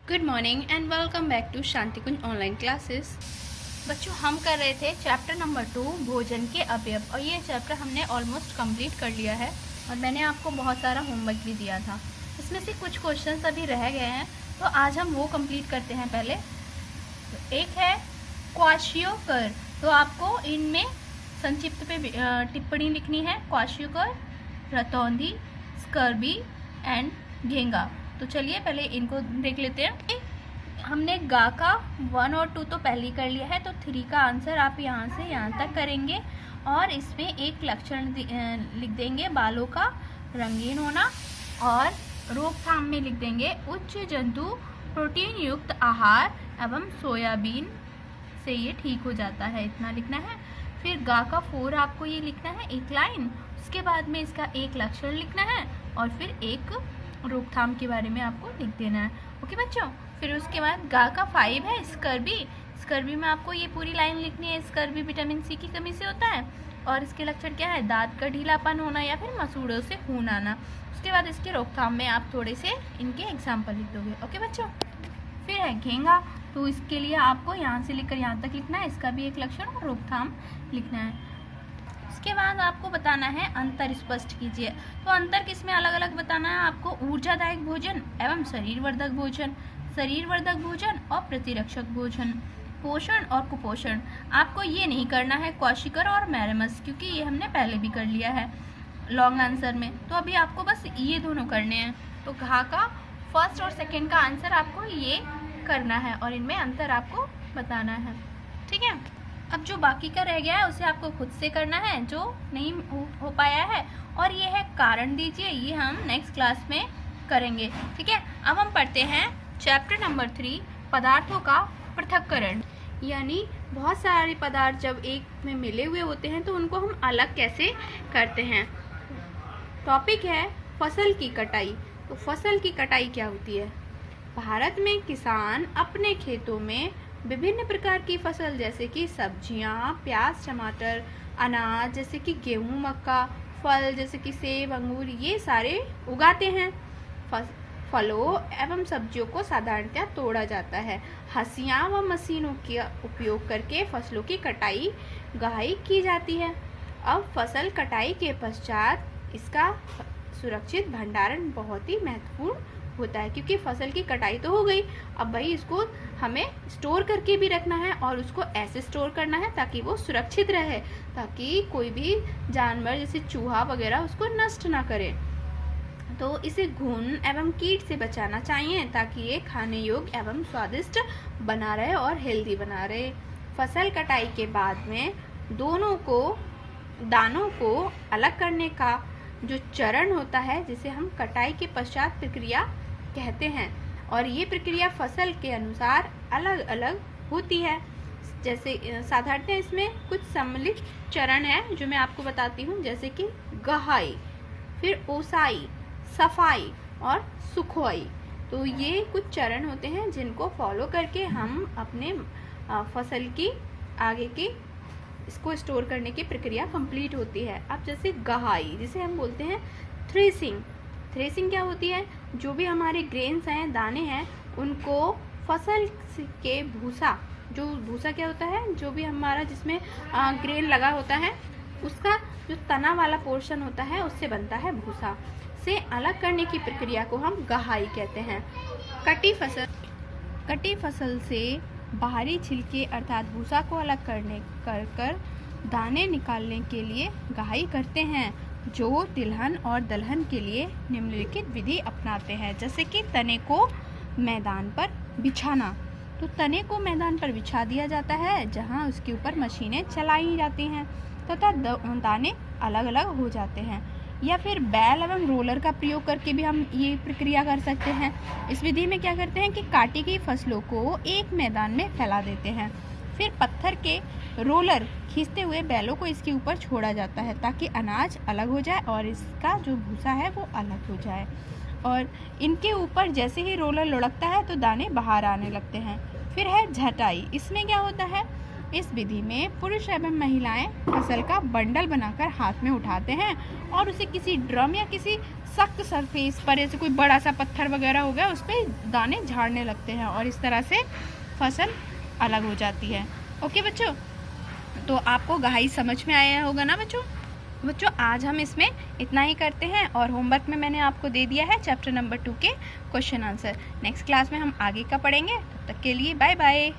Good morning and welcome back to Shanti Kunj online classes. बच्चों, हम कर रहे थे चैप्टर नंबर 2 भोजन के अवयव, और ये चैप्टर हमने ऑलमोस्ट कंप्लीट कर लिया है और मैंने आपको बहुत सारा होमवर्क भी दिया था। इसमें से कुछ क्वेश्चंस अभी रह गए हैं, तो आज हम वो कंप्लीट करते हैं। पहले तो एक है क्वाशियोकर, तो आपको इनमें संक्षिप्त पे टिप्पणी लिखनी है। क्वाशियोकर, रतौंधी, स्कर्बी एंड घेंगा। तो चलिए पहले इनको देख लेते हैं। हमने गा का 1 और 2 तो पहले ही कर लिया है, तो 3 का आंसर आप यहाँ से यहाँ तक करेंगे और इसमें एक लक्षण लिख देंगे, बालों का रंगीन होना, और रोकथाम में लिख देंगे उच्च जंतु प्रोटीन युक्त आहार एवं सोयाबीन से ये ठीक हो जाता है, इतना लिखना है। फिर गा का 4 आपको ये लिखना है, एक लाइन, उसके बाद में इसका एक लक्षण लिखना है और फिर एक रोकथाम के बारे में आपको लिख देना है। ओके बच्चों, फिर उसके बाद गा का 5 है स्कर्बी। स्कर्बी में आपको ये पूरी लाइन लिखनी है। स्कर्बी विटामिन सी की कमी से होता है और इसके लक्षण क्या है, दांत का ढीलापन होना या फिर मसूड़ों से खून आना। उसके बाद इसके रोकथाम में आप थोड़े से इनके एग्जाम्पल लिख दोगे। ओके बच्चों, फिर है घेंगा, तो इसके लिए आपको यहाँ से लेकर यहाँ तक लिखना है, इसका भी एक लक्षण और रोकथाम लिखना है। उसके बाद आपको बताना है अंतर स्पष्ट कीजिए। तो अंतर किसमें अलग अलग बताना है आपको, ऊर्जादायक भोजन एवं शरीरवर्धक भोजन, शरीरवर्धक भोजन और प्रतिरक्षक भोजन, पोषण और कुपोषण। आपको ये नहीं करना है क्वाशिकर और मैरमस, क्योंकि ये हमने पहले भी कर लिया है लॉन्ग आंसर में। तो अभी आपको बस ये दोनों करने हैं। तो घा का फर्स्ट और सेकेंड का आंसर आपको ये करना है और इनमें अंतर आपको बताना है। ठीक है, अब जो बाकी का रह गया है उसे आपको खुद से करना है, जो नहीं हो पाया है। और ये है कारण दीजिए, ये हम नेक्स्ट क्लास में करेंगे। ठीक है, अब हम पढ़ते हैं चैप्टर नंबर 3 पदार्थों का पृथक्करण। यानी बहुत सारे पदार्थ जब एक में मिले हुए होते हैं तो उनको हम अलग कैसे करते हैं। टॉपिक है फसल की कटाई। तो फसल की कटाई क्या होती है। भारत में किसान अपने खेतों में विभिन्न प्रकार की फसल जैसे कि सब्जियां, प्याज, टमाटर, अनाज जैसे कि गेहूं, मक्का, फल जैसे कि सेब, अंगूर, ये सारे उगाते हैं। फलों एवं सब्जियों को साधारणतः तोड़ा जाता है। हंसियां व मशीनों का उपयोग करके फसलों की कटाई गहाई की जाती है। अब फसल कटाई के पश्चात इसका सुरक्षित भंडारण बहुत ही महत्वपूर्ण होता है, क्योंकि फसल की कटाई तो हो गई, अब भाई इसको हमें स्टोर करके भी रखना है और उसको ऐसे स्टोर करना है ताकि वो सुरक्षित रहे, ताकि कोई भी जानवर जैसे चूहा वगैरह उसको नष्ट ना करे। तो इसे घुन एवं कीट से बचाना चाहिए ताकि ये खाने योग्य एवं स्वादिष्ट बना रहे और हेल्दी बना रहे। फसल कटाई के बाद में दानों को अलग करने का जो चरण होता है, जिसे हम कटाई के पश्चात प्रक्रिया कहते हैं, और ये प्रक्रिया फसल के अनुसार अलग अलग होती है। जैसे साधारणतः इसमें कुछ सम्मिलित चरण है जो मैं आपको बताती हूँ, जैसे कि गहाई, फिर ओसाई, सफाई और सुखवाई। तो ये कुछ चरण होते हैं जिनको फॉलो करके हम अपने फसल की आगे की इसको स्टोर करने की प्रक्रिया कंप्लीट होती है। अब जैसे गहाई, जिसे हम बोलते हैं थ्रेसिंग। थ्रेसिंग क्या होती है, जो भी हमारे ग्रेन्स हैं, दाने हैं, उनको फसल के भूसा, जो भूसा क्या होता है, जो भी हमारा जिसमें ग्रेन लगा होता है, उसका जो तना वाला पोर्शन होता है उससे बनता है भूसा, से अलग करने की प्रक्रिया को हम गहाई कहते हैं। कटी फसल से बाहरी छिलके अर्थात भूसा को अलग कर दाने निकालने के लिए गहाई करते हैं, जो तिलहन और दलहन के लिए निम्नलिखित विधि अपनाते हैं। जैसे कि तने को मैदान पर बिछाना। तो तने को मैदान पर बिछा दिया जाता है जहां उसके ऊपर मशीनें चलाई जाती हैं तथा दाने अलग अलग हो जाते हैं। या फिर बैल एवं रोलर का प्रयोग करके भी हम ये प्रक्रिया कर सकते हैं। इस विधि में क्या करते हैं कि काटी गई फसलों को एक मैदान में फैला देते हैं, फिर पत्थर के रोलर खींचते हुए बैलों को इसके ऊपर छोड़ा जाता है ताकि अनाज अलग हो जाए और इसका जो भूसा है वो अलग हो जाए। और इनके ऊपर जैसे ही रोलर लुढ़कता है तो दाने बाहर आने लगते हैं। फिर है झटाई। इसमें क्या होता है, इस विधि में पुरुष एवं महिलाएं फसल का बंडल बनाकर हाथ में उठाते हैं और उसे किसी ड्रम या किसी सख्त सरफेस पर, जैसे कोई बड़ा सा पत्थर वगैरह हो गया, उस पर दाने झाड़ने लगते हैं और इस तरह से फसल अलग हो जाती है। ओके बच्चों, तो आपको घाई समझ में आया होगा ना बच्चों। आज हम इसमें इतना ही करते हैं और होमवर्क में मैंने आपको दे दिया है चैप्टर नंबर 2 के क्वेश्चन आंसर। नेक्स्ट क्लास में हम आगे का पढ़ेंगे। तब तक के लिए बाय बाय।